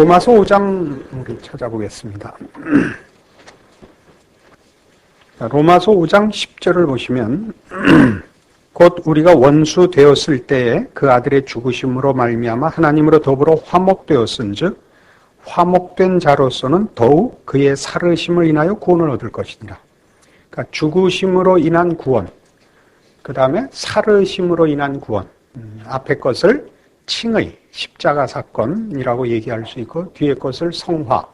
로마서 5장 우리 찾아보겠습니다. 로마서 5장 10절을 보시면 곧 우리가 원수 되었을 때에 그 아들의 죽으심으로 말미암아 하나님으로 더불어 화목되었은즉 화목된 자로서는 더욱 그의 살으심을 인하여 구원을 얻을 것이니라. 그러니까 죽으심으로 인한 구원, 그 다음에 살으심으로 인한 구원, 앞에 것을 칭의, 십자가 사건이라고 얘기할 수 있고 뒤에 것을 성화,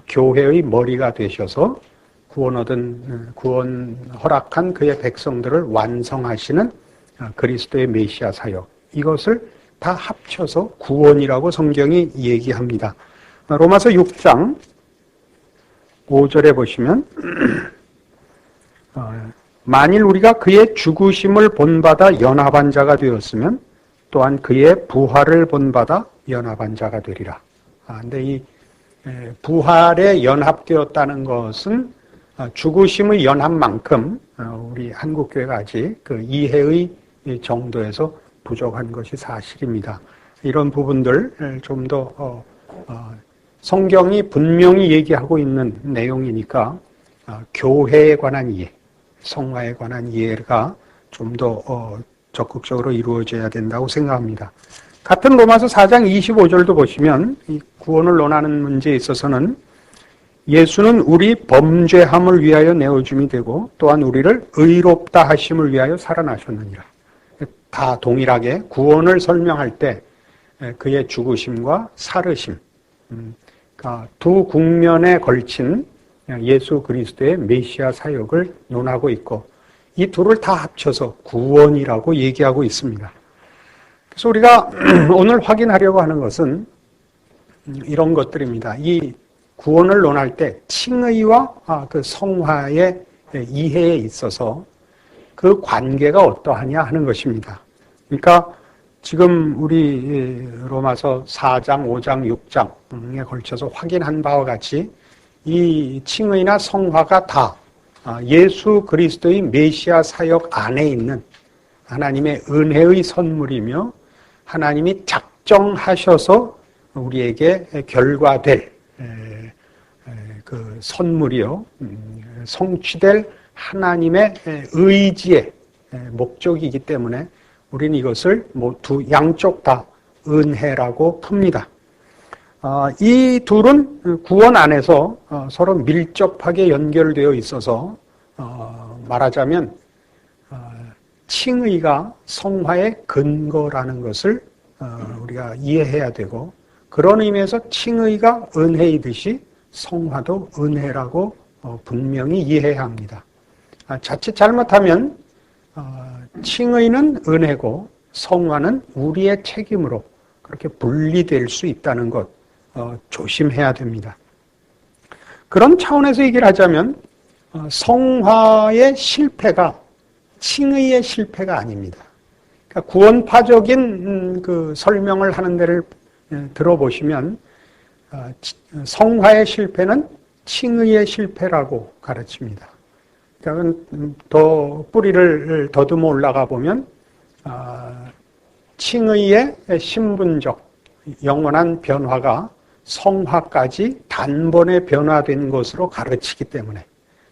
교회의 머리가 되셔서 구원 허락한 그의 백성들을 완성하시는 그리스도의 메시아 사역, 이것을 다 합쳐서 구원이라고 성경이 얘기합니다. 로마서 6장 5절에 보시면 만일 우리가 그의 죽으심을 본받아 연합한 자가 되었으면 또한 그의 부활을 본받아 연합한 자가 되리라. 근데 이 부활에 연합되었다는 것은 죽으심의 연합만큼 우리 한국교회가 아직 그 이해의 정도에서 부족한 것이 사실입니다. 이런 부분들 좀 더 성경이 분명히 얘기하고 있는 내용이니까 교회에 관한 이해, 성화에 관한 이해가 좀 더 적극적으로 이루어져야 된다고 생각합니다. 같은 로마서 4장 25절도 보시면 이 구원을 논하는 문제에 있어서는 예수는 우리 범죄함을 위하여 내어줌이 되고 또한 우리를 의롭다 하심을 위하여 살아나셨느니라. 다 동일하게 구원을 설명할 때 그의 죽으심과 살으심, 두 국면에 걸친 예수 그리스도의 메시아 사역을 논하고 있고 이 둘을 다 합쳐서 구원이라고 얘기하고 있습니다. 그래서 우리가 오늘 확인하려고 하는 것은 이런 것들입니다. 이 구원을 논할 때 칭의와 그 성화의 이해에 있어서 그 관계가 어떠하냐 하는 것입니다. 그러니까 지금 우리 로마서 4장, 5장, 6장에 걸쳐서 확인한 바와 같이 이 칭의나 성화가 다 예수 그리스도의 메시아 사역 안에 있는 하나님의 은혜의 선물이며 하나님이 작정하셔서 우리에게 결과될 그 선물이요, 성취될 하나님의 의지의 목적이기 때문에 우리는 이것을 양쪽 다 은혜라고 풉니다. 이 둘은 구원 안에서 서로 밀접하게 연결되어 있어서 말하자면 칭의가 성화의 근거라는 것을 우리가 이해해야 되고 그런 의미에서 칭의가 은혜이듯이 성화도 은혜라고 분명히 이해해야 합니다. 자칫 잘못하면 칭의는 은혜고 성화는 우리의 책임으로 그렇게 분리될 수 있다는 것 조심해야 됩니다. 그런 차원에서 얘기를 하자면 성화의 실패가 칭의의 실패가 아닙니다. 그러니까 구원파적인 그 설명을 하는 데를 들어보시면 성화의 실패는 칭의의 실패라고 가르칩니다. 그러니까 더 뿌리를 더듬어 올라가 보면 칭의의 신분적 영원한 변화가 성화까지 단번에 변화된 것으로 가르치기 때문에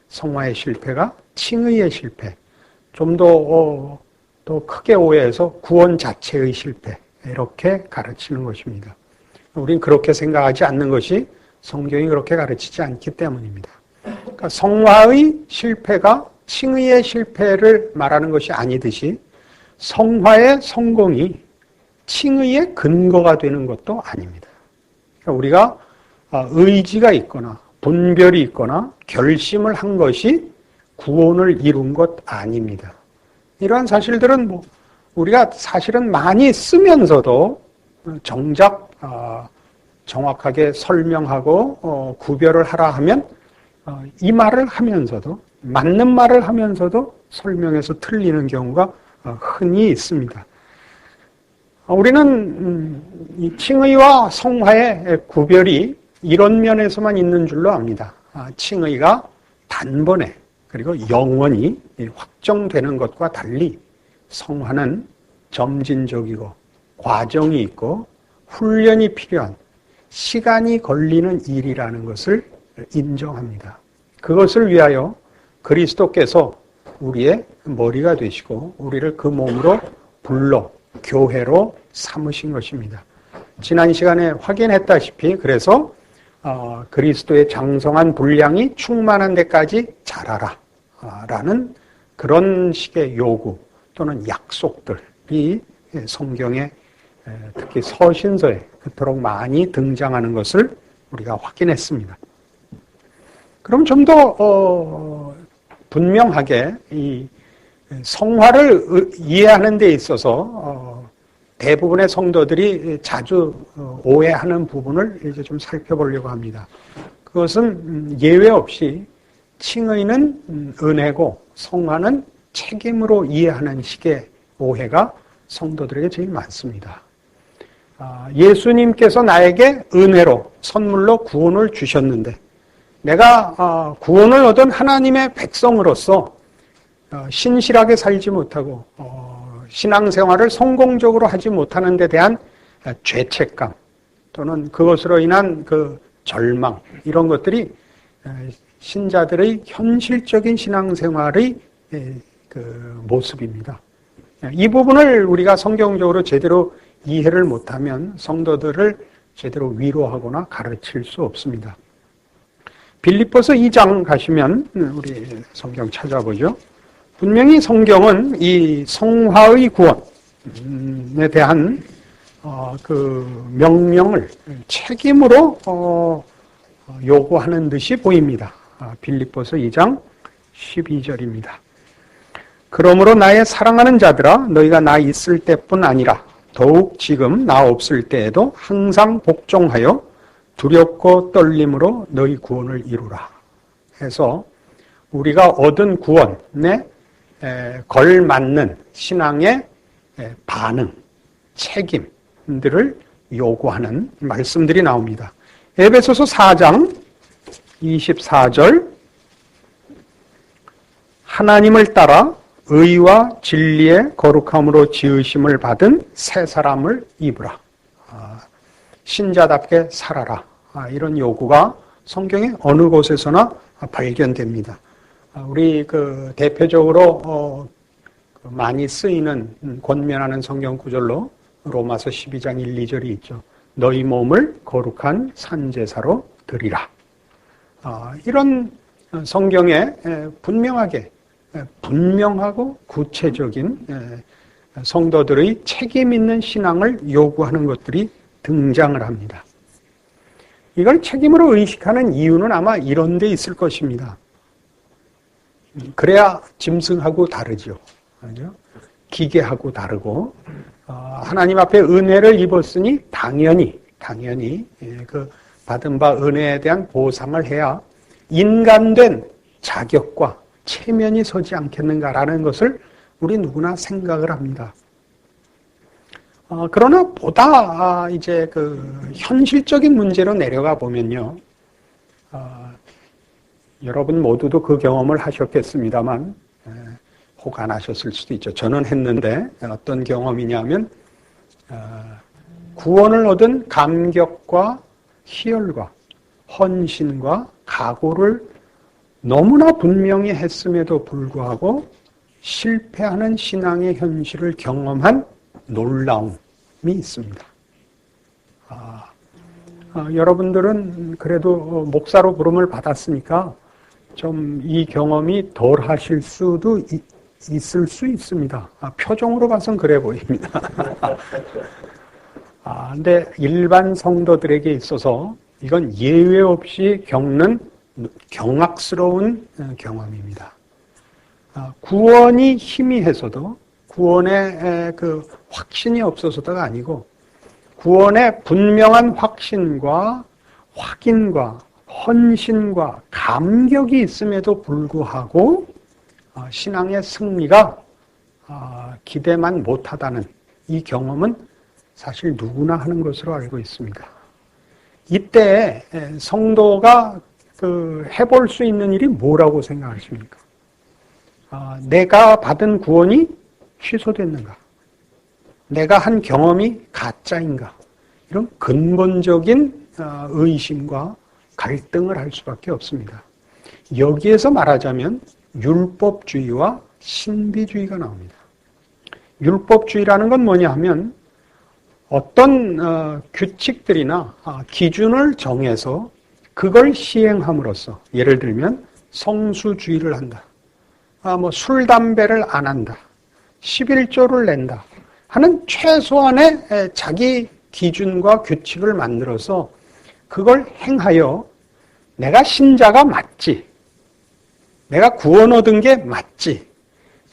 성화의 실패가 칭의의 실패, 좀 더 크게 오해해서 구원 자체의 실패, 이렇게 가르치는 것입니다. 우린 그렇게 생각하지 않는 것이 성경이 그렇게 가르치지 않기 때문입니다. 그러니까 성화의 실패가 칭의의 실패를 말하는 것이 아니듯이 성화의 성공이 칭의의 근거가 되는 것도 아닙니다. 그러니까 우리가 의지가 있거나 분별이 있거나 결심을 한 것이 구원을 이룬 것 아닙니다. 이러한 사실들은 우리가 사실은 많이 쓰면서도 정작 정확하게 설명하고 구별을 하라 하면 이 말을 하면서도 맞는 말을 하면서도 설명해서 틀리는 경우가 흔히 있습니다. 우리는 이 칭의와 성화의 구별이 이런 면에서만 있는 줄로 압니다. 칭의가 단번에 그리고 영원히 확정되는 것과 달리 성화는 점진적이고 과정이 있고 훈련이 필요한 시간이 걸리는 일이라는 것을 인정합니다. 그것을 위하여 그리스도께서 우리의 머리가 되시고 우리를 그 몸으로 불러 교회로 삼으신 것입니다. 지난 시간에 확인했다시피 그래서 그리스도의 장성한 분량이 충만한 데까지 자라라 라는 그런 식의 요구 또는 약속들이 성경에 특히 서신서에 그토록 많이 등장하는 것을 우리가 확인했습니다. 그럼 좀 더 분명하게 이 성화를 이해하는 데 있어서 대부분의 성도들이 자주 오해하는 부분을 이제 좀 살펴보려고 합니다. 그것은 예외 없이 칭의는 은혜고 성화는 책임으로 이해하는 식의 오해가 성도들에게 제일 많습니다. 예수님께서 나에게 은혜로 선물로 구원을 주셨는데 내가 구원을 얻은 하나님의 백성으로서 신실하게 살지 못하고 신앙생활을 성공적으로 하지 못하는 데 대한 죄책감 또는 그것으로 인한 그 절망 이런 것들이 신자들의 현실적인 신앙생활의 그 모습입니다. 이 부분을 우리가 성경적으로 제대로 이해를 못하면 성도들을 제대로 위로하거나 가르칠 수 없습니다. 빌립보서 2장 가시면 우리 성경 찾아보죠. 분명히 성경은 이 성화의 구원에 대한 그 명령을 책임으로 요구하는 듯이 보입니다. 빌립보서 2장 12절입니다. 그러므로 나의 사랑하는 자들아 너희가 나 있을 때뿐 아니라 더욱 지금 나 없을 때에도 항상 복종하여 두렵고 떨림으로 너희 구원을 이루라 해서 우리가 얻은 구원에 걸맞는 신앙의 반응, 책임들을 요구하는 말씀들이 나옵니다. 에베소서 4장 24절 하나님을 따라 의와 진리의 거룩함으로 지으심을 받은 새 사람을 입으라. 신자답게 살아라. 이런 요구가 성경의 어느 곳에서나 발견됩니다. 우리 그 대표적으로 많이 쓰이는 권면하는 성경 구절로 로마서 12장 1, 2절이 있죠. 너희 몸을 거룩한 산제사로 드리라. 이런 성경에 분명하고 구체적인 성도들의 책임 있는 신앙을 요구하는 것들이 등장을 합니다. 이걸 책임으로 의식하는 이유는 아마 이런 데 있을 것입니다. 그래야 짐승하고 다르죠. 기계하고 다르고 하나님 앞에 은혜를 입었으니 당연히 그 받은 바 은혜에 대한 보상을 해야 인간된 자격과 체면이 서지 않겠는가라는 것을 우리 누구나 생각을 합니다. 그러나 보다 이제 그 현실적인 문제로 내려가 보면요, 여러분 모두도 그 경험을 하셨겠습니다만 혹 안 하셨을 수도 있죠. 저는 했는데 어떤 경험이냐면 구원을 얻은 감격과 희열과 헌신과 각오를 너무나 분명히 했음에도 불구하고 실패하는 신앙의 현실을 경험한 놀라움이 있습니다. 여러분들은 그래도 목사로 부름을 받았으니까 좀 이 경험이 덜 하실 수도 있을 수 있습니다. 표정으로 봐선 그래 보입니다. 근데 일반 성도들에게 있어서 이건 예외 없이 겪는 경악스러운 경험입니다. 구원이 희미해서도 구원의 그 확신이 없어서가 아니고 구원의 분명한 확신과 확인과 헌신과 감격이 있음에도 불구하고 신앙의 승리가 기대만 못하다는 이 경험은 사실 누구나 하는 것으로 알고 있습니다. 이때 성도가 해볼 수 있는 일이 뭐라고 생각하십니까? 내가 받은 구원이 취소됐는가? 내가 한 경험이 가짜인가? 이런 근본적인 의심과 갈등을 할 수밖에 없습니다. 여기에서 말하자면 율법주의와 신비주의가 나옵니다. 율법주의라는 건 뭐냐 하면 어떤 규칙들이나 기준을 정해서 그걸 시행함으로써, 예를 들면 성수주의를 한다, 술, 담배를 안 한다, 11조를 낸다 하는 최소한의 자기 기준과 규칙을 만들어서 그걸 행하여 내가 신자가 맞지, 내가 구원 얻은 게 맞지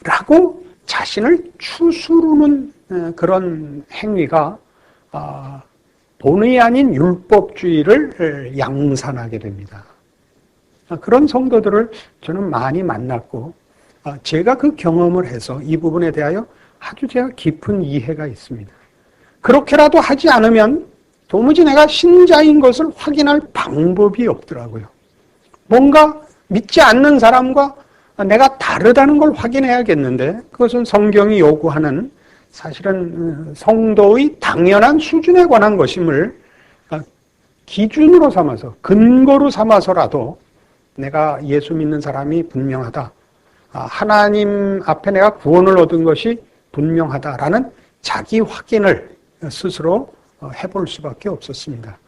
라고 자신을 추스르는 그런 행위가 본의 아닌 율법주의를 양산하게 됩니다. 그런 성도들을 저는 많이 만났고 제가 그 경험을 해서 이 부분에 대하여 아주 제가 깊은 이해가 있습니다. 그렇게라도 하지 않으면 도무지 내가 신자인 것을 확인할 방법이 없더라고요. 뭔가 믿지 않는 사람과 내가 다르다는 걸 확인해야겠는데 그것은 성경이 요구하는 사실은 성도의 당연한 수준에 관한 것임을 기준으로 삼아서, 근거로 삼아서라도 내가 예수 믿는 사람이 분명하다, 하나님 앞에 내가 구원을 얻은 것이 분명하다라는 자기 확인을 스스로 해볼 수밖에 없었습니다.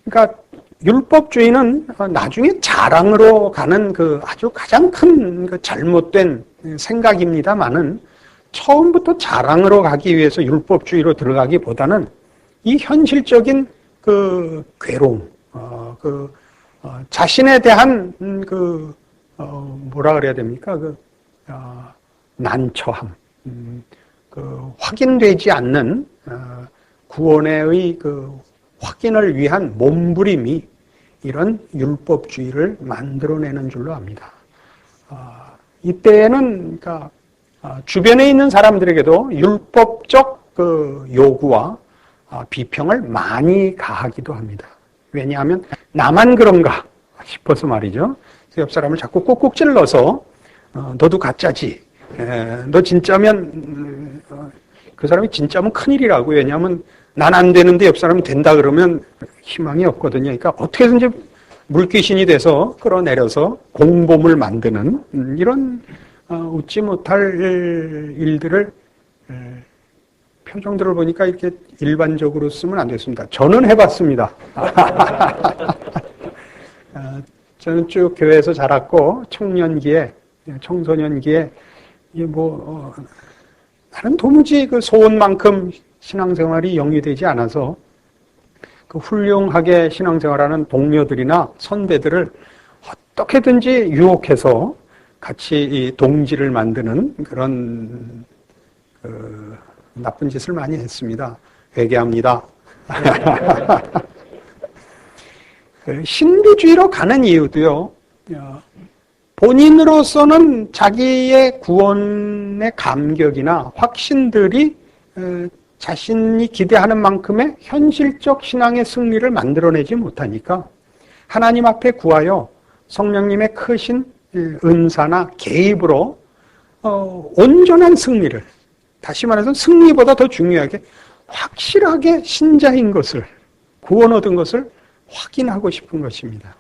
그러니까 율법주의는 나중에 자랑으로 가는 그 아주 가장 큰 그 잘못된 생각입니다만은 처음부터 자랑으로 가기 위해서 율법주의로 들어가기보다는 이 현실적인 그 괴로움, 자신에 대한 뭐라 그래야 됩니까? 난처함, 확인되지 않는 구원의 그 확인을 위한 몸부림이 이런 율법주의를 만들어내는 줄로 압니다. 이때에는 그러니까 주변에 있는 사람들에게도 율법적 그 요구와 비평을 많이 가하기도 합니다. 왜냐하면 나만 그런가 싶어서 말이죠. 옆 사람을 자꾸 꾹꾹 찔러서 너도 가짜지, 너 진짜면 그 사람이 진짜면 큰일이라고. 왜냐하면 난 안 되는데 옆 사람이 된다 그러면 희망이 없거든요. 그러니까 어떻게든지 물귀신이 돼서 끌어내려서 공범을 만드는 이런 웃지 못할 일들을, 표정들을 보니까 이렇게 일반적으로 쓰면 안 됐습니다. 저는 해봤습니다. 저는 쭉 교회에서 자랐고 청년기에, 청소년기에 나는 도무지 그 소원만큼 신앙생활이 영위되지 않아서 그 훌륭하게 신앙생활하는 동료들이나 선배들을 어떻게든지 유혹해서 같이 이 동지를 만드는 그런 나쁜 짓을 많이 했습니다. 회개합니다. 신비주의로 가는 이유도요, 본인으로서는 자기의 구원의 감격이나 확신들이 자신이 기대하는 만큼의 현실적 신앙의 승리를 만들어내지 못하니까 하나님 앞에 구하여 성령님의 크신 은사나 개입으로 온전한 승리를, 다시 말해서 승리보다 더 중요하게 확실하게 신자인 것을, 구원 얻은 것을 확인하고 싶은 것입니다.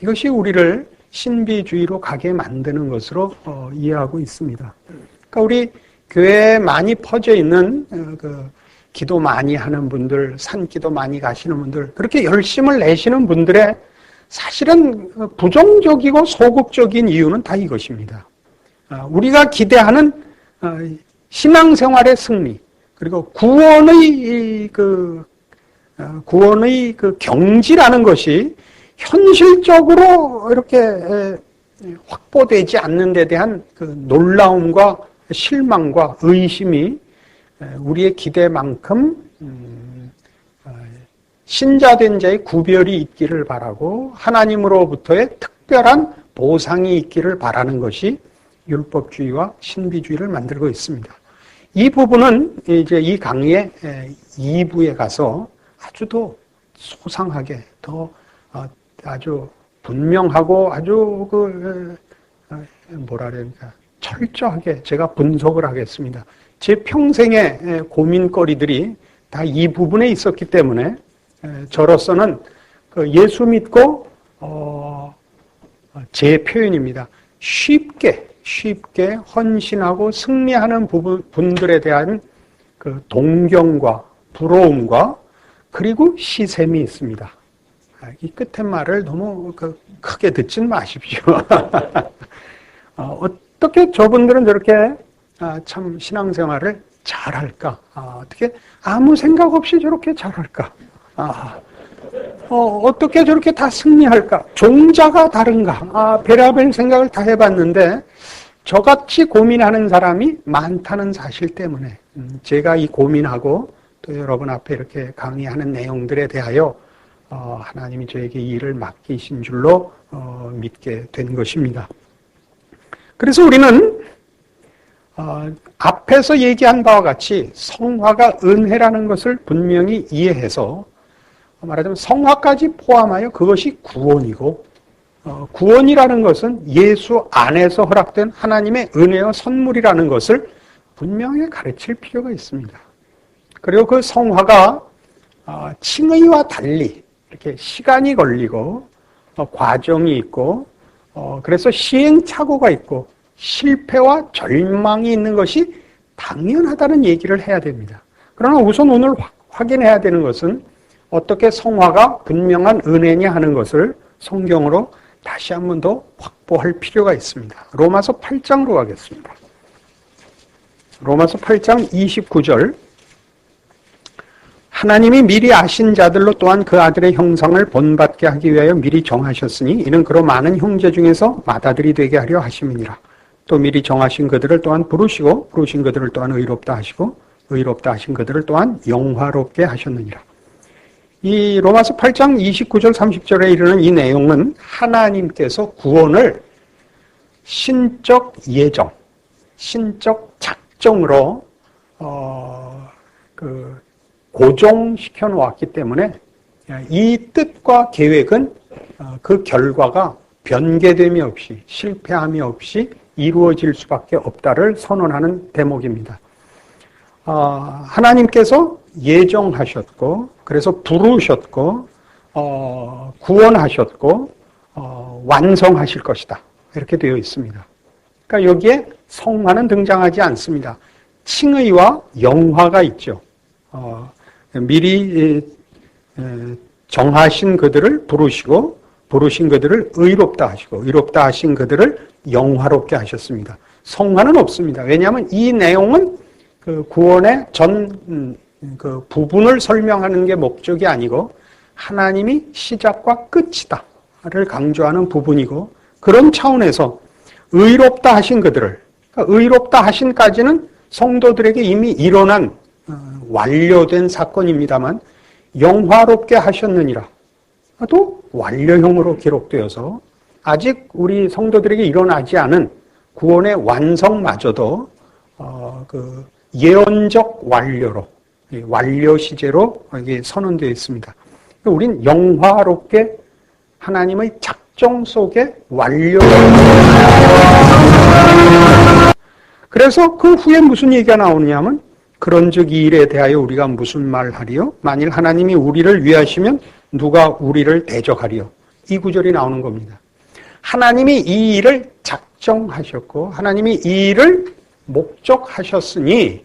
이것이 우리를 신비주의로 가게 만드는 것으로 이해하고 있습니다. 그러니까 우리 교회에 많이 퍼져 있는 기도 많이 하는 분들, 산기도 많이 가시는 분들, 그렇게 열심을 내시는 분들의 사실은 부정적이고 소극적인 이유는 다 이것입니다. 우리가 기대하는 신앙생활의 승리, 그리고 구원의 그 경지라는 것이 현실적으로 이렇게 확보되지 않는 데 대한 그 놀라움과 실망과 의심이 우리의 기대만큼 신자된 자의 구별이 있기를 바라고 하나님으로부터의 특별한 보상이 있기를 바라는 것이 율법주의와 신비주의를 만들고 있습니다. 이 부분은 이제 이 강의의 2부에 가서 아주 더 소상하게, 더 아주 분명하고 아주 뭐라 그럴까, 철저하게 제가 분석을 하겠습니다. 제 평생의 고민거리들이 다 이 부분에 있었기 때문에 저로서는 그 예수 믿고 제 표현입니다. 쉽게 헌신하고 승리하는 분들에 대한 그 동경과 부러움과 그리고 시샘이 있습니다. 이 끝에 말을 너무 크게 듣진 마십시오. 어떻게 저분들은 저렇게 참 신앙생활을 잘할까? 어떻게 아무 생각 없이 저렇게 잘할까? 어떻게 저렇게 다 승리할까? 종자가 다른가? 별의별 생각을 다 해봤는데 저같이 고민하는 사람이 많다는 사실 때문에 제가 이 고민하고 또 여러분 앞에 이렇게 강의하는 내용들에 대하여 하나님이 저에게 이 일을 맡기신 줄로 믿게 된 것입니다. 그래서 우리는 앞에서 얘기한 바와 같이 성화가 은혜라는 것을 분명히 이해해서 말하자면 성화까지 포함하여 그것이 구원이고 구원이라는 것은 예수 안에서 허락된 하나님의 은혜와 선물이라는 것을 분명히 가르칠 필요가 있습니다. 그리고 그 성화가 칭의와 달리 이렇게 시간이 걸리고 과정이 있고 그래서 시행착오가 있고 실패와 절망이 있는 것이 당연하다는 얘기를 해야 됩니다. 그러나 우선 오늘 확인해야 되는 것은 어떻게 성화가 분명한 은혜냐 하는 것을 성경으로 다시 한 번 더 확보할 필요가 있습니다. 로마서 8장으로 가겠습니다. 로마서 8장 29절 하나님이 미리 아신 자들로 또한 그 아들의 형상을 본받게 하기 위하여 미리 정하셨으니 이는 그로 많은 형제 중에서 맏아들이 되게 하려 하심이니라. 또 미리 정하신 그들을 또한 부르시고 부르신 그들을 또한 의롭다 하시고 의롭다 하신 그들을 또한 영화롭게 하셨느니라. 이 로마서 8장 29절 30절에 이르는 이 내용은 하나님께서 구원을 신적 예정, 신적 작정으로 고정시켜 놓았기 때문에 이 뜻과 계획은 그 결과가 변개됨이 없이 실패함이 없이 이루어질 수밖에 없다를 선언하는 대목입니다. 하나님께서 예정하셨고 그래서 부르셨고 구원하셨고 완성하실 것이다 이렇게 되어 있습니다. 그러니까 여기에 성화는 등장하지 않습니다. 칭의와 영화가 있죠. 미리 정하신 그들을 부르시고 부르신 그들을 의롭다 하시고 의롭다 하신 그들을 영화롭게 하셨습니다. 성화는 없습니다. 왜냐하면 이 내용은 그 구원의 그 부분을 설명하는 게 목적이 아니고 하나님이 시작과 끝이다를 강조하는 부분이고 그런 차원에서 의롭다 하신 그들을 그러니까 의롭다 하신까지는 성도들에게 이미 일어난 완료된 사건입니다만 영화롭게 하셨느니라 또 완료형으로 기록되어서 아직 우리 성도들에게 일어나지 않은 구원의 완성마저도 그 예언적 완료로 완료 시제로 여기 선언되어 있습니다. 우린 영화롭게 하나님의 작정 속에 완료. 그래서 그 후에 무슨 얘기가 나오느냐면 그런즉 이 일에 대하여 우리가 무슨 말하리요? 만일 하나님이 우리를 위하시면 누가 우리를 대적하리요? 이 구절이 나오는 겁니다. 하나님이 이 일을 작정하셨고 하나님이 이 일을 목적하셨으니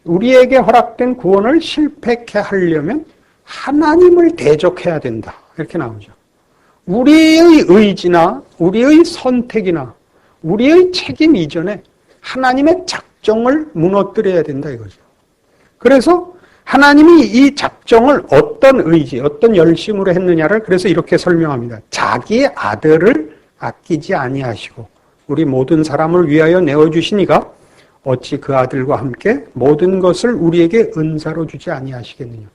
우리에게 허락된 구원을 실패케 하려면 하나님을 대적해야 된다. 이렇게 나오죠. 우리의 의지나 우리의 선택이나 우리의 책임 이전에 하나님의 작정을 무너뜨려야 된다 이거죠. 그래서 하나님이 이 작정을 어떤 의지, 어떤 열심으로 했느냐를 그래서 이렇게 설명합니다. 자기의 아들을 아끼지 아니하시고 우리 모든 사람을 위하여 내어주시니가 어찌 그 아들과 함께 모든 것을 우리에게 은사로 주지 아니하시겠느냐.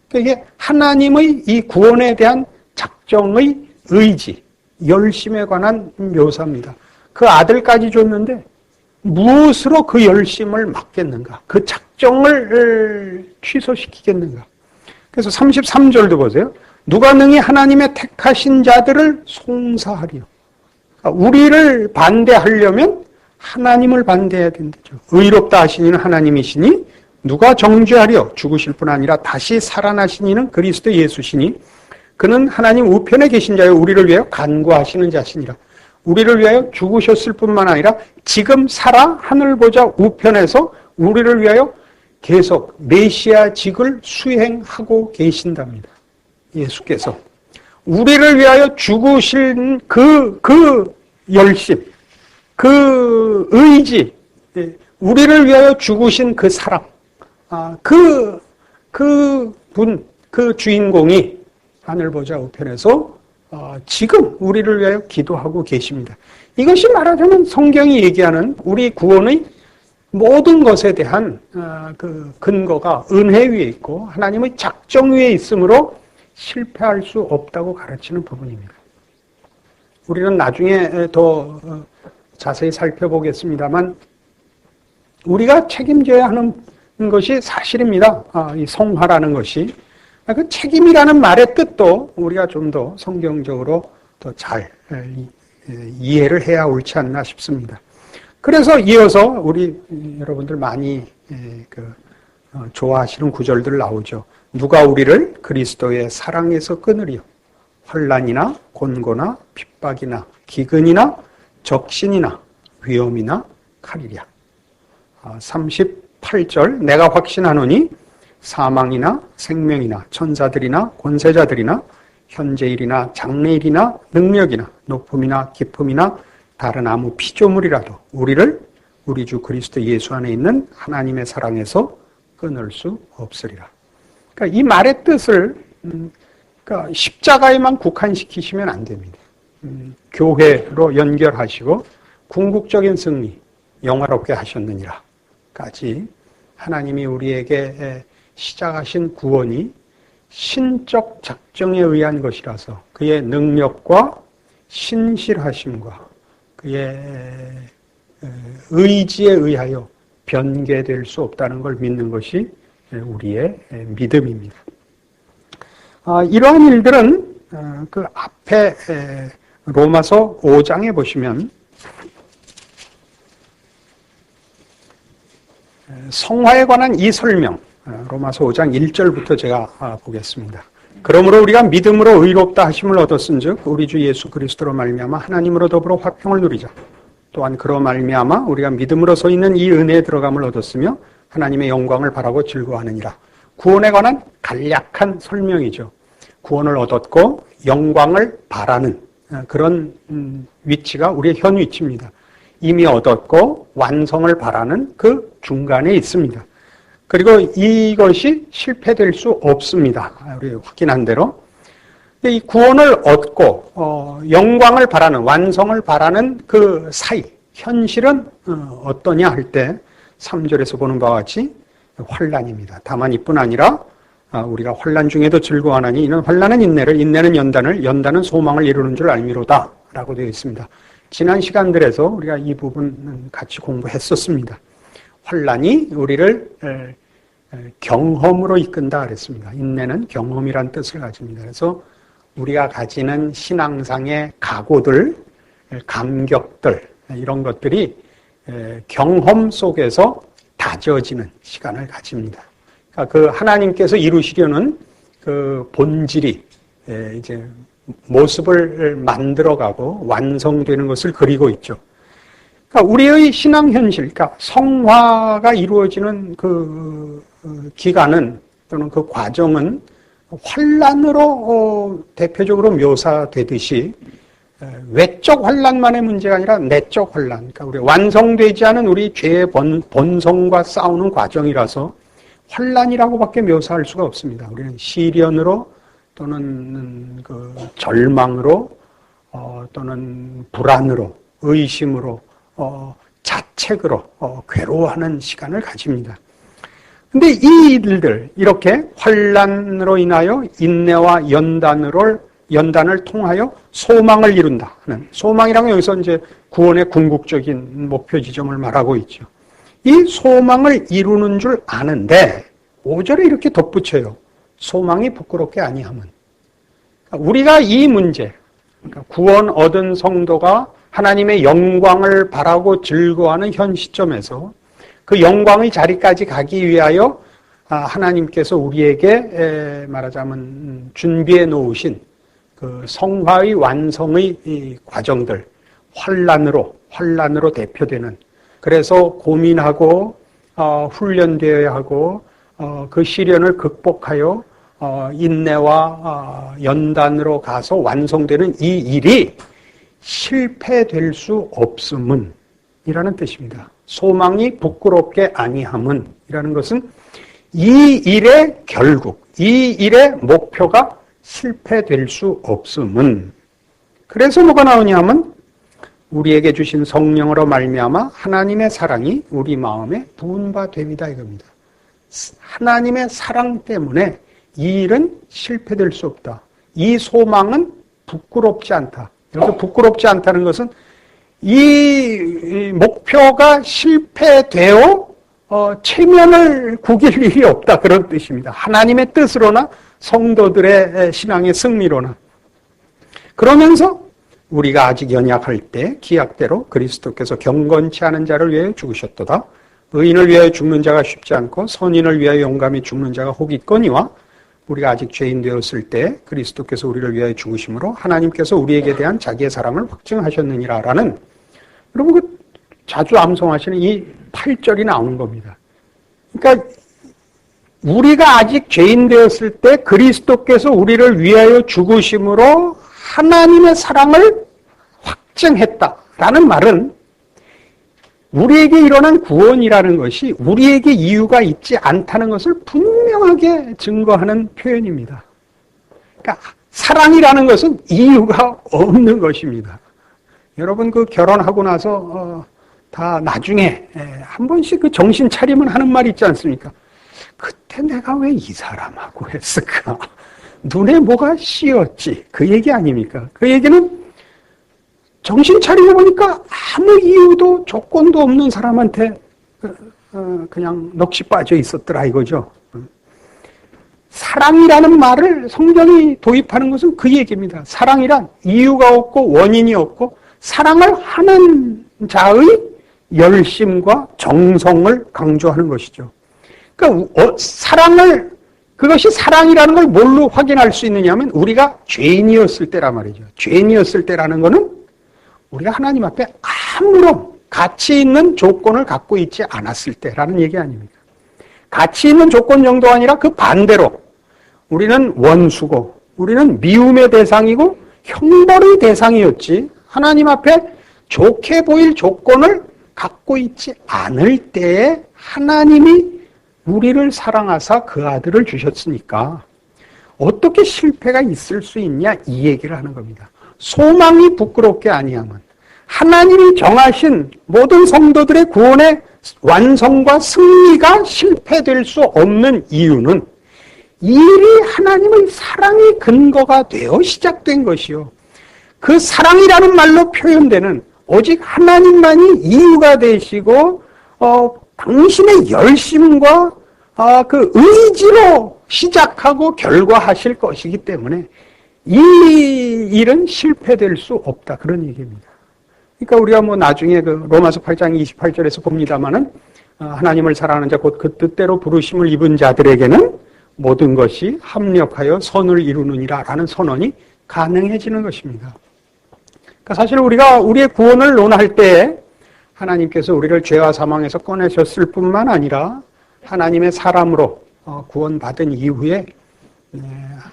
그러니까 이게 하나님의 이 구원에 대한 작정의 의지, 열심에 관한 묘사입니다. 그 아들까지 줬는데 무엇으로 그 열심을 막겠는가? 그 작정을 취소시키겠는가? 그래서 33절도 보세요. 누가 능히 하나님의 택하신 자들을 송사하리요. 우리를 반대하려면 하나님을 반대해야 된다죠. 의롭다 하시니는 하나님이시니 누가 정죄하려? 죽으실 뿐 아니라 다시 살아나신 이는 그리스도 예수시니 그는 하나님 우편에 계신 자여 우리를 위하여 간구하시는 자시니라. 우리를 위하여 죽으셨을 뿐만 아니라 지금 살아 하늘 보좌 우편에서 우리를 위하여 계속 메시아직을 수행하고 계신답니다. 예수께서 우리를 위하여 죽으신 그 열심, 그 의지, 우리를 위하여 죽으신 그 사랑, 그 주인공이 하늘보좌 우편에서 지금 우리를 위하여 기도하고 계십니다. 이것이 말하자면 성경이 얘기하는 우리 구원의 모든 것에 대한 그 근거가 은혜 위에 있고 하나님의 작정 위에 있으므로 실패할 수 없다고 가르치는 부분입니다. 우리는 나중에 더 자세히 살펴보겠습니다만 우리가 책임져야 하는 것이 사실입니다. 이 성화라는 것이. 그 책임이라는 말의 뜻도 우리가 좀 더 성경적으로 더 잘 이해를 해야 옳지 않나 싶습니다. 그래서 이어서 우리 여러분들 많이 좋아하시는 구절들 나오죠. 누가 우리를 그리스도의 사랑에서 끊으리요? 환난이나 곤고나 핍박이나 기근이나 적신이나 위험이나 칼이랴. 38절 내가 확신하노니 사망이나 생명이나 천사들이나 권세자들이나 현재일이나 장래일이나 능력이나 높음이나 깊음이나 다른 아무 피조물이라도 우리를 우리 주 그리스도 예수 안에 있는 하나님의 사랑에서 끊을 수 없으리라. 그러니까 이 말의 뜻을 그러니까 십자가에만 국한시키시면 안 됩니다. 교회로 연결하시고 궁극적인 승리 영화롭게 하셨느니라까지 하나님이 우리에게 시작하신 구원이 신적 작정에 의한 것이라서 그의 능력과 신실하심과 그의 의지에 의하여 변개될 수 없다는 걸 믿는 것이 우리의 믿음입니다. 이러한 일들은 그 앞에 로마서 5장에 보시면 성화에 관한 이 설명, 로마서 5장 1절부터 제가 보겠습니다. 그러므로 우리가 믿음으로 의롭다 하심을 얻었은즉 우리 주 예수 그리스도로 말미암아 하나님으로 더불어 화평을 누리자. 또한 그로 말미암아 우리가 믿음으로 서 있는 이 은혜에 들어감을 얻었으며 하나님의 영광을 바라고 즐거워하느니라. 구원에 관한 간략한 설명이죠. 구원을 얻었고 영광을 바라는 그런 위치가 우리의 현 위치입니다. 이미 얻었고 완성을 바라는 그 중간에 있습니다. 그리고 이것이 실패될 수 없습니다. 우리 확인한 대로. 이 구원을 얻고 영광을 바라는, 완성을 바라는 그 사이, 현실은 어떠냐 할 때 3절에서 보는 바와 같이 환난입니다. 다만 이뿐 아니라 우리가 환난 중에도 즐거워하나니 이는 환난은 인내를, 인내는 연단을, 연단은 소망을 이루는 줄 알미로다 라고 되어 있습니다. 지난 시간들에서 우리가 이 부분 같이 공부했었습니다. 환난이 우리를 경험으로 이끈다 그랬습니다. 인내는 경험이란 뜻을 가집니다. 그래서 우리가 가지는 신앙상의 각오들, 감격들 이런 것들이 경험 속에서 다져지는 시간을 가집니다. 그러니까 그 하나님께서 이루시려는 그 본질이 이제 모습을 만들어가고 완성되는 것을 그리고 있죠. 그러니까 우리의 신앙 현실, 그러니까 성화가 이루어지는 그 기간은 또는 그 과정은 환난으로 대표적으로 묘사되듯이 외적 환난만의 문제가 아니라 내적 환난, 그러니까 우리 완성되지 않은 우리 죄의 본성과 싸우는 과정이라서 환난이라고밖에 묘사할 수가 없습니다. 우리는 시련으로 또는 그 절망으로 또는 불안으로 의심으로 자책으로 괴로워하는 시간을 가집니다. 근데 이 일들, 이렇게 환난으로 인하여 인내와 연단을 통하여 소망을 이룬다 하는, 소망이라는 건 여기서 이제 구원의 궁극적인 목표 지점을 말하고 있죠. 이 소망을 이루는 줄 아는데 5절에 이렇게 덧붙여요. 소망이 부끄럽게 아니함은. 우리가 이 문제, 그러니까 구원 얻은 성도가 하나님의 영광을 바라고 즐거워하는 현 시점에서 그 영광의 자리까지 가기 위하여 하나님께서 우리에게 말하자면 준비해 놓으신 그 성화의 완성의 이 과정들, 환란으로 대표되는, 그래서 고민하고 훈련되어야 하고 그 시련을 극복하여 인내와 연단으로 가서 완성되는 이 일이 실패될 수 없음은 이라는 뜻입니다. 소망이 부끄럽게 아니함은 이라는 것은 이 일의 결국, 이 일의 목표가 실패될 수 없음은, 그래서 뭐가 나오냐면 우리에게 주신 성령으로 말미암아 하나님의 사랑이 우리 마음에 부은 바 됩니다 이겁니다. 하나님의 사랑 때문에 이 일은 실패될 수 없다. 이 소망은 부끄럽지 않다. 여기서 부끄럽지 않다는 것은 이 목표가 실패되어 체면을 구길 일이 없다, 그런 뜻입니다. 하나님의 뜻으로나 성도들의 신앙의 승리로나. 그러면서 우리가 아직 연약할 때 기약대로 그리스도께서 경건치 않은 자를 위하여 죽으셨도다. 의인을 위하여 죽는 자가 쉽지 않고 선인을 위하여 용감히 죽는 자가 혹 있거니와 우리가 아직 죄인 되었을 때 그리스도께서 우리를 위하여 죽으심으로 하나님께서 우리에게 대한 자기의 사랑을 확증하셨느니라 라는, 여러분 그 자주 암송하시는 이 8절이 나오는 겁니다. 그러니까 우리가 아직 죄인 되었을 때 그리스도께서 우리를 위하여 죽으심으로 하나님의 사랑을 확증했다라는 말은 우리에게 일어난 구원이라는 것이 우리에게 이유가 있지 않다는 것을 분명하게 증거하는 표현입니다. 그러니까 사랑이라는 것은 이유가 없는 것입니다. 여러분 그 결혼하고 나서 다 나중에 한 번씩 그 정신 차리면 하는 말 있지 않습니까? 그때 내가 왜 이 사람하고 했을까? 눈에 뭐가 씌었지? 그 얘기 아닙니까? 그 얘기는 정신 차리고 보니까 아무 이유도 조건도 없는 사람한테 그냥 넋이 빠져 있었더라 이거죠. 사랑이라는 말을 성경이 도입하는 것은 그 얘기입니다. 사랑이란 이유가 없고 원인이 없고 사랑을 하는 자의 열심과 정성을 강조하는 것이죠. 그러니까 그것이 사랑이라는 걸 뭘로 확인할 수 있느냐면 우리가 죄인이었을 때란 말이죠. 죄인이었을 때라는 것은 우리가 하나님 앞에 아무런 가치 있는 조건을 갖고 있지 않았을 때라는 얘기 아닙니까? 가치 있는 조건 정도가 아니라 그 반대로 우리는 원수고 우리는 미움의 대상이고 형벌의 대상이었지, 하나님 앞에 좋게 보일 조건을 갖고 있지 않을 때에 하나님이 우리를 사랑하사 그 아들을 주셨으니까 어떻게 실패가 있을 수 있냐 이 얘기를 하는 겁니다. 소망이 부끄럽게 아니하면 하나님이 정하신 모든 성도들의 구원의 완성과 승리가 실패될 수 없는 이유는 이 일이 하나님의 사랑의 근거가 되어 시작된 것이요, 그 사랑이라는 말로 표현되는 오직 하나님만이 이유가 되시고 당신의 열심과 그 의지로 시작하고 결과하실 것이기 때문에 이 일은 실패될 수 없다, 그런 얘기입니다. 그러니까 우리가 뭐 나중에 그 로마서 8장 28절에서 봅니다마는 하나님을 사랑하는 자 곧 그 뜻대로 부르심을 입은 자들에게는 모든 것이 합력하여 선을 이루느니라 라는 선언이 가능해지는 것입니다. 그러니까 사실 우리가 우리의 구원을 논할 때 하나님께서 우리를 죄와 사망에서 꺼내셨을 뿐만 아니라 하나님의 사람으로 구원받은 이후에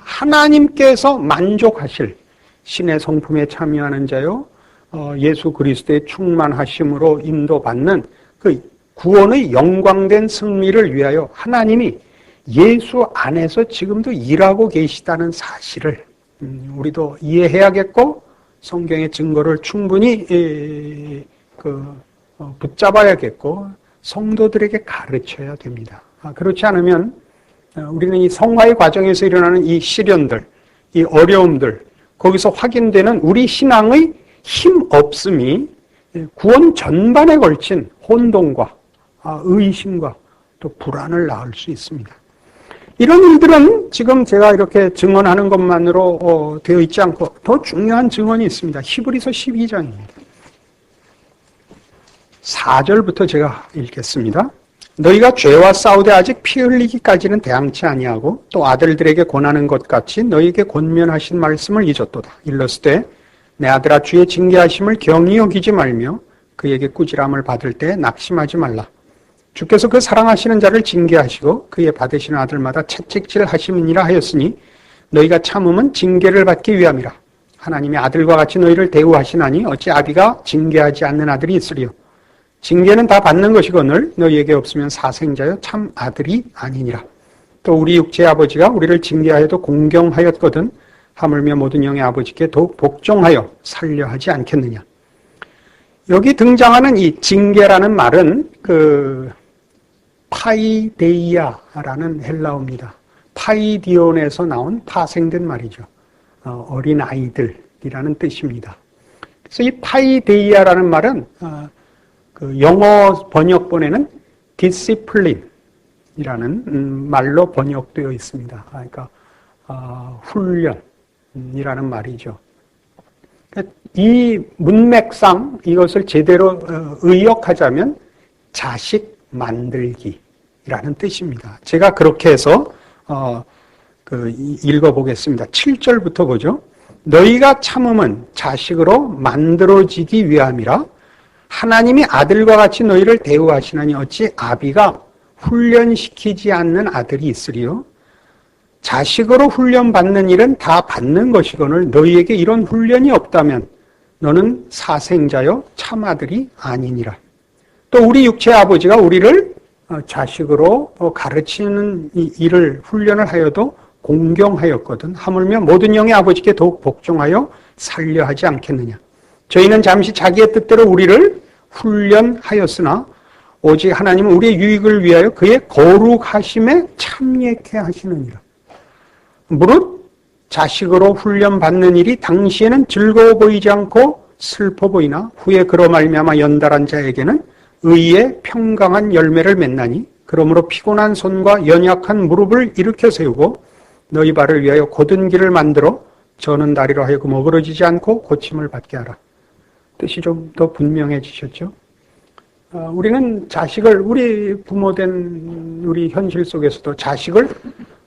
하나님께서 만족하실 신의 성품에 참여하는 자요 예수 그리스도의 충만하심으로 인도받는 그 구원의 영광된 승리를 위하여 하나님이 예수 안에서 지금도 일하고 계시다는 사실을 우리도 이해해야겠고 성경의 증거를 충분히 붙잡아야겠고 성도들에게 가르쳐야 됩니다. 그렇지 않으면 우리는 이 성화의 과정에서 일어나는 이 시련들, 이 어려움들, 거기서 확인되는 우리 신앙의 힘 없음이 구원 전반에 걸친 혼동과 의심과 또 불안을 낳을 수 있습니다. 이런 일들은 지금 제가 이렇게 증언하는 것만으로 되어 있지 않고 더 중요한 증언이 있습니다. 히브리서 12장입니다. 4절부터 제가 읽겠습니다. 너희가 죄와 싸우되 아직 피 흘리기까지는 대항치 아니하고 또 아들들에게 권하는 것 같이 너희에게 권면하신 말씀을 잊었도다. 일렀을 때 내 아들아 주의 징계하심을 경히 여기지 말며 그에게 꾸지람을 받을 때 낙심하지 말라. 주께서 그 사랑하시는 자를 징계하시고 그의 받으시는 아들마다 채찍질 하심이니라 하였으니 너희가 참음은 징계를 받기 위함이라. 하나님이 아들과 같이 너희를 대우하시나니 어찌 아비가 징계하지 않는 아들이 있으리요. 징계는 다 받는 것이거늘 너희에게 없으면 사생자여 참 아들이 아니니라. 또 우리 육체의 아버지가 우리를 징계하여도 공경하였거든 하물며 모든 영의 아버지께 더욱 복종하여 살려 하지 않겠느냐. 여기 등장하는 이 징계라는 말은 파이데이아라는 헬라어입니다. 파이디온에서 나온 파생된 말이죠. 어린 아이들이라는 뜻입니다. 그래서 이 파이데이아라는 말은 영어 번역본에는 discipline이라는 말로 번역되어 있습니다. 그러니까 훈련이라는 말이죠. 이 문맥상 이것을 제대로 의역하자면 자식 만들기라는 뜻입니다. 제가 그렇게 해서 읽어보겠습니다. 7절부터 보죠. 너희가 참음은 자식으로 만들어지기 위함이라. 하나님이 아들과 같이 너희를 대우하시나니 어찌 아비가 훈련시키지 않는 아들이 있으리요. 자식으로 훈련받는 일은 다 받는 것이거늘 너희에게 이런 훈련이 없다면 너는 사생자여 참아들이 아니니라. 또 우리 육체의 아버지가 우리를 자식으로 가르치는 일을 훈련을 하여도 공경하였거든 하물며 모든 영의 아버지께 더욱 복종하여 살려 하지 않겠느냐. 저희는 잠시 자기의 뜻대로 우리를 훈련하였으나 오직 하나님은 우리의 유익을 위하여 그의 거룩하심에 참여케 하시느니라. 무릇 자식으로 훈련받는 일이 당시에는 즐거워 보이지 않고 슬퍼 보이나 후에 그로 말미암아 연달한 자에게는 의의 평강한 열매를 맺나니 그러므로 피곤한 손과 연약한 무릎을 일으켜 세우고 너희 발을 위하여 곧은 길을 만들어 저는 다리로 하여금 어그러지지 않고 고침을 받게 하라. 뜻이 좀 더 분명해지셨죠? 우리는 자식을 우리 부모된 우리 현실 속에서도 자식을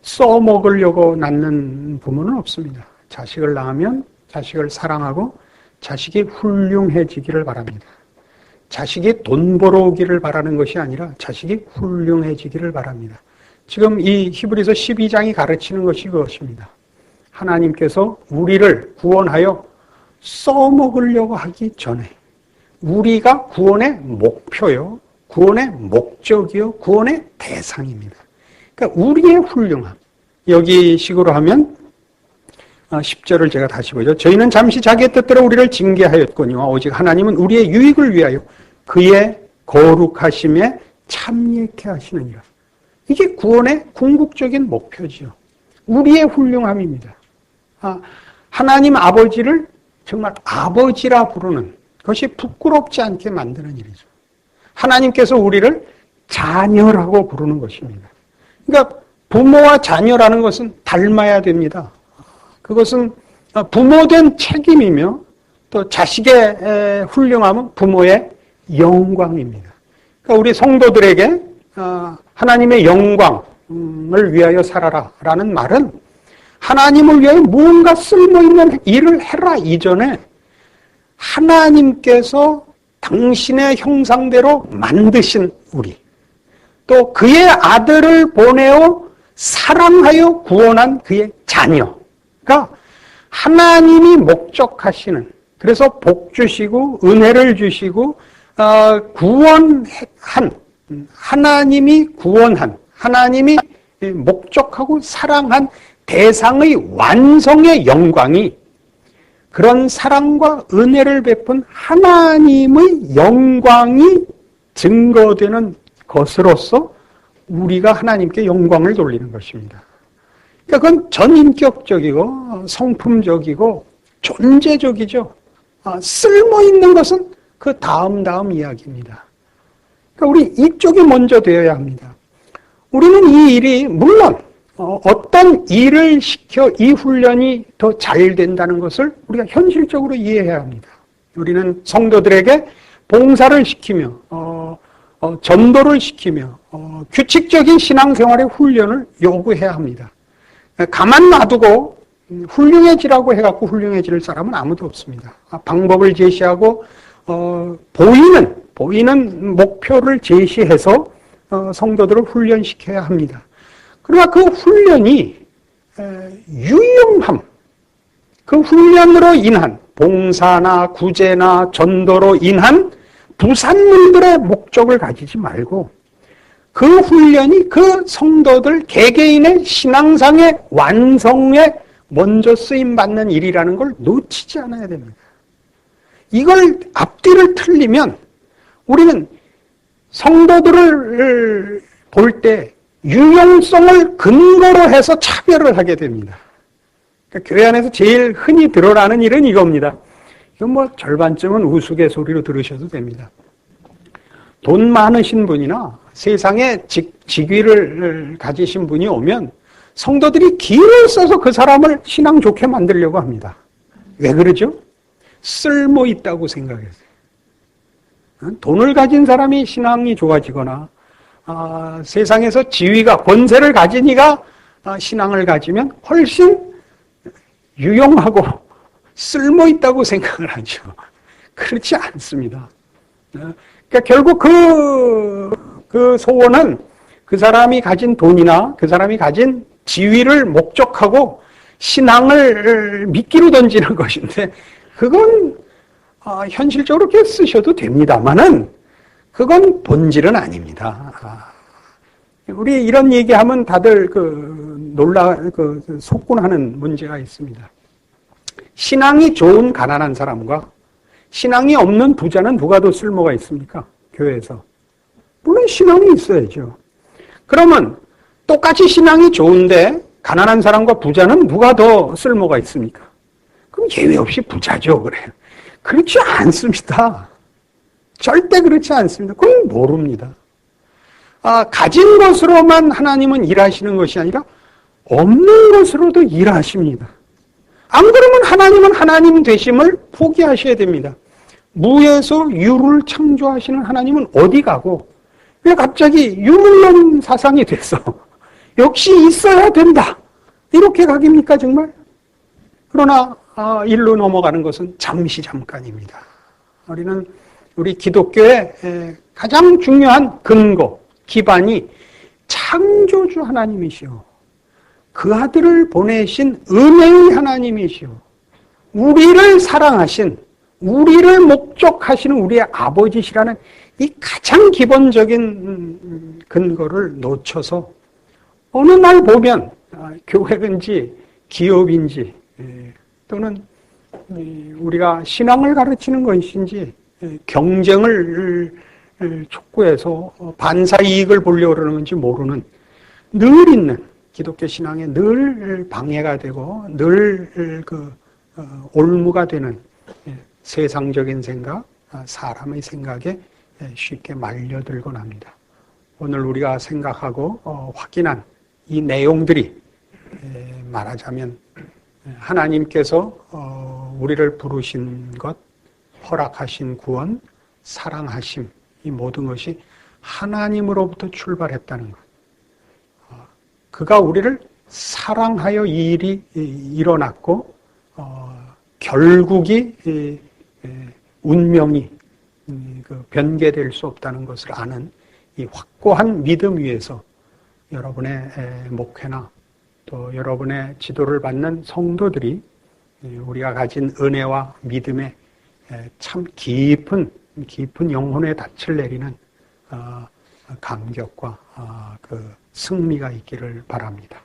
써먹으려고 낳는 부모는 없습니다. 자식을 낳으면 자식을 사랑하고 자식이 훌륭해지기를 바랍니다. 자식이 돈 벌어오기를 바라는 것이 아니라 자식이 훌륭해지기를 바랍니다. 지금 이 히브리서 12장이 가르치는 것이 그것입니다. 하나님께서 우리를 구원하여 써먹으려고 하기 전에 우리가 구원의 목표요, 구원의 목적이요, 구원의 대상입니다. 그러니까 우리의 훌륭함. 여기 식으로 하면 10절을 제가 다시 보죠. 저희는 잠시 자기의 뜻대로 우리를 징계하였거니와 오직 하나님은 우리의 유익을 위하여 그의 거룩하심에 참여케 하시느니라. 이게 구원의 궁극적인 목표지요. 우리의 훌륭함입니다. 하나님 아버지를 정말 아버지라 부르는 것이 부끄럽지 않게 만드는 일이죠. 하나님께서 우리를 자녀라고 부르는 것입니다. 그러니까 부모와 자녀라는 것은 닮아야 됩니다. 그것은 부모된 책임이며 또 자식의 훌륭함은 부모의 영광입니다. 그러니까 우리 성도들에게 하나님의 영광을 위하여 살아라 라는 말은 하나님을 위하여 무언가 쓸모있는 일을 해라 이전에 하나님께서 당신의 형상대로 만드신 우리, 또 그의 아들을 보내어 사랑하여 구원한 그의 자녀가 하나님이 목적하시는, 그래서 복 주시고 은혜를 주시고 구원한, 하나님이 구원한, 하나님이 목적하고 사랑한 대상의 완성의 영광이, 그런 사랑과 은혜를 베푼 하나님의 영광이 증거되는 것으로서 우리가 하나님께 영광을 돌리는 것입니다. 그러니까 그건 전인격적이고 성품적이고 존재적이죠. 쓸모있는 것은 그 다음 이야기입니다. 그러니까 우리 이쪽이 먼저 되어야 합니다. 우리는 이 일이 물론 어떤 일을 시켜 이 훈련이 더 잘 된다는 것을 우리가 현실적으로 이해해야 합니다. 우리는 성도들에게 봉사를 시키며 전도를 시키며 규칙적인 신앙생활의 훈련을 요구해야 합니다. 가만 놔두고 훌륭해지라고 해갖고 훌륭해질 사람은 아무도 없습니다. 방법을 제시하고 보이는 목표를 제시해서 성도들을 훈련시켜야 합니다. 그러나 그 훈련이 유용함, 그 훈련으로 인한 봉사나 구제나 전도로 인한 부산물들의 목적을 가지지 말고 그 훈련이 그 성도들 개개인의 신앙상의 완성에 먼저 쓰임받는 일이라는 걸 놓치지 않아야 됩니다. 이걸 앞뒤를 틀리면 우리는 성도들을 볼 때 유용성을 근거로 해서 차별을 하게 됩니다. 그러니까 교회 안에서 제일 흔히 드러나는 일은 이겁니다. 이건 절반쯤은 우스갯소리로 들으셔도 됩니다. 돈 많으신 분이나 세상에 직위를 가지신 분이 오면 성도들이 기를 써서 그 사람을 신앙 좋게 만들려고 합니다. 왜 그러죠? 쓸모 있다고 생각해서. 돈을 가진 사람이 신앙이 좋아지거나 세상에서 지위가 권세를 가지니까 신앙을 가지면 훨씬 유용하고 쓸모 있다고 생각을 하죠. 그렇지 않습니다. 그러니까 결국 그 소원은 그 사람이 가진 돈이나 그 사람이 가진 지위를 목적하고 신앙을 미끼로 던지는 것인데 그건 현실적으로 그렇게 쓰셔도 됩니다만은 그건 본질은 아닙니다. 우리 이런 얘기하면 다들 속군하는 문제가 있습니다. 신앙이 좋은 가난한 사람과 신앙이 없는 부자는 누가 더 쓸모가 있습니까? 교회에서. 물론 신앙이 있어야죠. 그러면 똑같이 신앙이 좋은데 가난한 사람과 부자는 누가 더 쓸모가 있습니까? 그럼 예외 없이 부자죠. 그래요. 그렇지 않습니다. 절대 그렇지 않습니다. 그건 모릅니다. 가진 것으로만 하나님은 일하시는 것이 아니라 없는 것으로도 일하십니다. 안 그러면 하나님은 하나님 되심을 포기하셔야 됩니다. 무에서 유를 창조하시는 하나님은 어디 가고 왜 갑자기 유물론 사상이 돼서 역시 있어야 된다 이렇게 가깁니까 정말? 그러나 일로 넘어가는 것은 잠깐입니다. 우리 기독교의 가장 중요한 근거, 기반이 창조주 하나님이시오. 그 아들을 보내신 은혜의 하나님이시오. 우리를 사랑하신, 우리를 목적하시는 우리의 아버지시라는 이 가장 기본적인 근거를 놓쳐서 어느 날 보면 교회인지 기업인지 또는 우리가 신앙을 가르치는 것인지 경쟁을 촉구해서 반사이익을 보려고 그러는 건지 모르는 늘 있는 기독교 신앙에 늘 방해가 되고 늘 올무가 되는 세상적인 생각, 사람의 생각에 쉽게 말려들곤 합니다. 오늘 우리가 생각하고 확인한 이 내용들이 말하자면 하나님께서 우리를 부르신 것, 허락하신 구원, 사랑하심, 이 모든 것이 하나님으로부터 출발했다는 것. 그가 우리를 사랑하여 이 일이 일어났고 결국이 운명이 변개될 수 없다는 것을 아는 이 확고한 믿음 위에서 여러분의 목회나 또 여러분의 지도를 받는 성도들이 우리가 가진 은혜와 믿음에 참 깊은 영혼의 닻을 내리는 감격과 그 승리가 있기를 바랍니다.